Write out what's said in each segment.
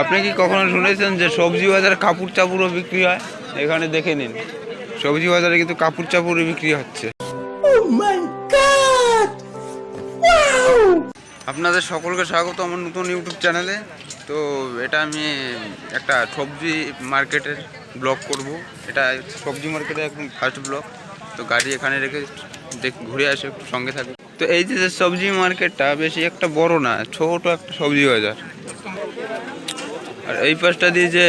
আপনি কি কখনো শুনেছেন যে সবজি বাজারে কাপড় চাপড়ও বিক্রি হয়? এখানে দেখে নিন, সবজি বাজারে কিন্তু কাপড় চাপড়ও বিক্রি হচ্ছে। আপনাদের সকলকে স্বাগত আমার নতুন ইউটিউব চ্যানেলে। তো এটা আমি একটা সবজি মার্কেটের ব্লগ করব। এটা সবজি মার্কেটের একদম ফার্স্ট ব্লগ। তো গাড়ি এখানে রেখে ঘুরে আসে, একটু সঙ্গে থাকবে। তো এই যে সবজি মার্কেটটা বেশি একটা বড় না, ছোট একটা সবজি বাজার। আর এই পাশটা দিয়ে যে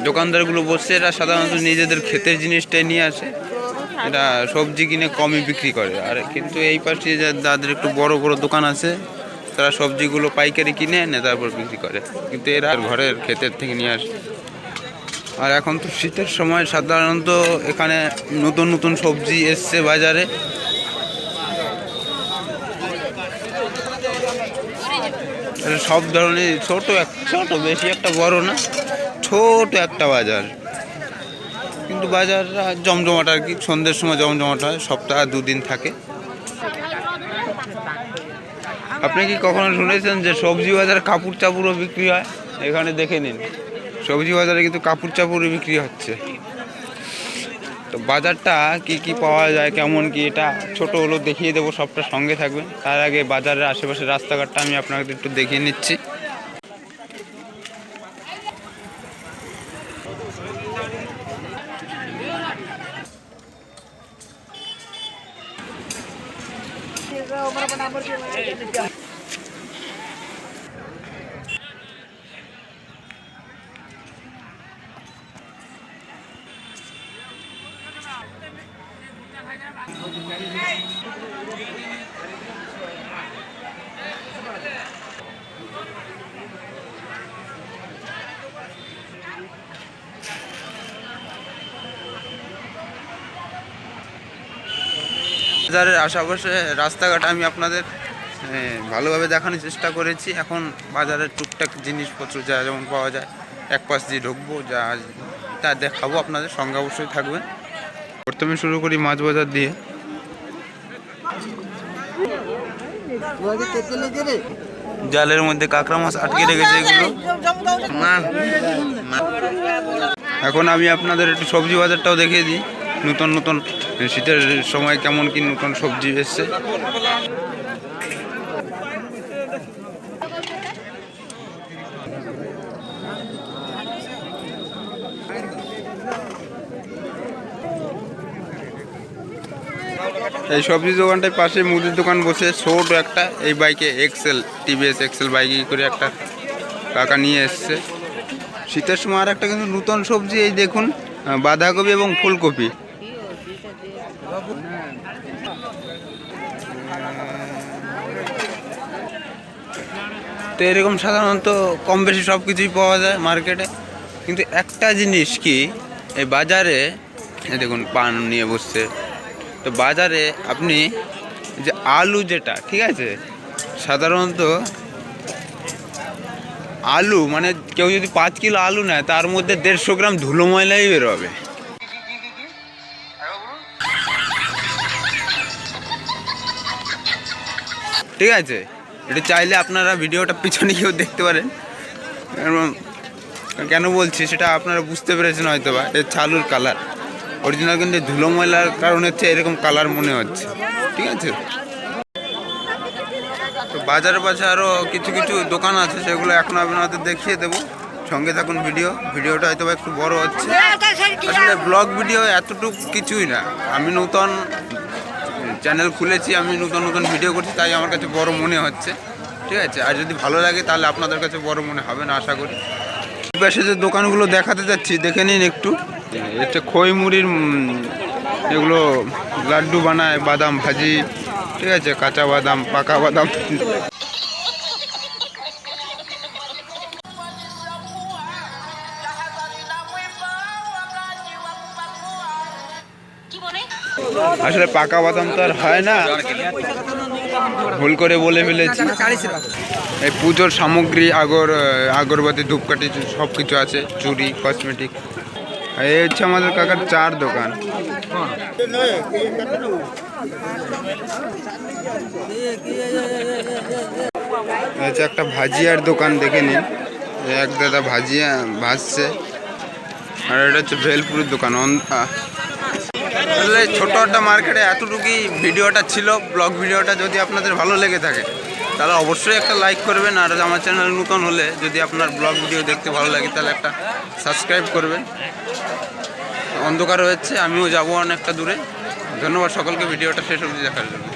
দোকানদারগুলো বসছে, এরা সাধারণত নিজেদের ক্ষেতের জিনিসটাই নিয়ে আসে। এটা সবজি কিনে কমই বিক্রি করে। আর কিন্তু এই পাশে যাদের একটু বড় বড় দোকান আছে, তারা সবজিগুলো পাইকারি কিনে এনে তারপর বিক্রি করে, কিন্তু এরা ঘরের ক্ষেতের থেকে নিয়ে আসে। আর এখন তো শীতের সময় সাধারণত এখানে নতুন নতুন সবজি এসছে বাজারে। সব ধরনের ছোট বেশি একটা বড় না, ছোট একটা বাজার। কিন্তু বাজারটা জমজমাট আর কি, সন্ধ্যের সময় জমজমাট হয়, সপ্তাহে 2 দিন থাকে। আপনি কি কখনো শুনেছেন যে সবজি বাজারে কাপড় চাপড়ও বিক্রি হয়? এখানে দেখে নিন, সবজি বাজারে কিন্তু কাপড় চাপড়ও বিক্রি হচ্ছে। তো বাজারটা কি কি পাওয়া যায়, কেমন কি, এটা ছোট হলো দেখিয়ে দেবো, সবটা সঙ্গে থাকবেন। তার আগে বাজারের আশেপাশে রাস্তাঘাটটা আমি আপনাকে একটু দেখিয়ে নিচ্ছি। বাজারের আশেপাশে রাস্তাঘাট আমি আপনাদের ভালোভাবে দেখানোর চেষ্টা করেছি। এখন বাজারের টুকটাক জিনিসপত্র যা যেমন পাওয়া যায়, এক পাশ দিয়ে ঢুকবো, যা তা দেখাবো আপনাদের সঙ্গে, অবশ্যই থাকবেন। প্রথমে শুরু করি মাছ বাজার দিয়ে। জালের মধ্যে কাঁকড়া মাছ আটকে রেখেছে এগুলো। এখন আমি আপনাদের একটু সবজি বাজারটাও দেখিয়ে দিই, নতুন নতুন শীতের সময় কেমন কি নতুন সবজি এসছে। এই সবজি দোকানটার পাশে মুদির দোকান বসে ছোট একটা, এই বাইকে টিভিএস এক্সেল বাইকে করে একটা কাকা নিয়ে এসছে শীতের সময়। আর একটা কিন্তু নতুন সবজি, এই দেখুন, বাঁধাকপি এবং ফুলকপি। তো এরকম সাধারণত কম বেশি সব কিছুই পাওয়া যায় মার্কেটে। কিন্তু একটা জিনিস কি, এই বাজারে দেখুন পান নিয়ে বসছে। তো বাজারে আপনি যে আলু, যেটা ঠিক আছে, সাধারণত আলু মানে কেউ যদি 5 কিলো আলু নেয়, তার মধ্যে 150 গ্রাম ধুলো ময়লাই বেরোবে। ঠিক আছে, এটা চাইলে আপনারা ভিডিওটা পিছনে গিয়েও দেখতে পারেন। কেন বলছি সেটা আপনারা বুঝতে পেরেছেন হয়তো বা। এর চালুর কালার অরিজিনাল, কিন্তু ধুলো ময়লার কারণে হচ্ছে এরকম কালার মনে হচ্ছে। ঠিক আছে, তো বাজারের পাশে আরও কিছু কিছু দোকান আছে, সেগুলো এখন আপনাদের দেখিয়ে দেবো। সঙ্গে থাকুন। ভিডিওটা হয়তো একটু বড় হচ্ছে, আসলে ব্লগ ভিডিও এতটুকু কিছুই না। আমি নতুন চ্যানেল খুলেছি, আমি নতুন ভিডিও করছি, তাই আমার কাছে বড় মনে হচ্ছে। ঠিক আছে, আর যদি ভালো লাগে তাহলে আপনাদের কাছে বড় মনে হবে না আশা করি। এই পাশে যে দোকানগুলো দেখাতে যাচ্ছি, দেখে নিন একটু। এটা খই মুড়ির, এগুলো লাড্ডু বানায়, বাদাম ভাজি, ঠিক আছে, কাঁচা বাদাম, পাকা বাদাম। আসলে পাকা বাদাম তো আর হয় না, ভুল করে বলে ফেলেছি। এই পুজোর সামগ্রী, আগরবাতি, ধূপকাঠি সব কিছু আছে, চুড়ি, কসমেটিক। এই হচ্ছে আমাদের কাকার চার দোকান। একটা ভাজিয়ার দোকান, দেখে নিন। এক দাদা ভাজছে। আর এটা হচ্ছে ভেলপুরের দোকান। আসলে ছোট একটা মার্কেটে এতটুকুই ভিডিওটা ছিল, ব্লগ ভিডিওটা। যদি আপনাদের ভালো লেগে থাকে তাহলে অবশ্যই একটা লাইক করবেন। আর আমার চ্যানেল নতুন হলে যদি আপনার ব্লগ ভিডিও দেখতে ভালো লাগে তাহলে একটা সাবস্ক্রাইব করবেন। অন্ধকার হয়েছে, আমিও যাবো অনেকটা দূরে। ধন্যবাদ সকলকে ভিডিওটা শেষ অবধি দেখার জন্য।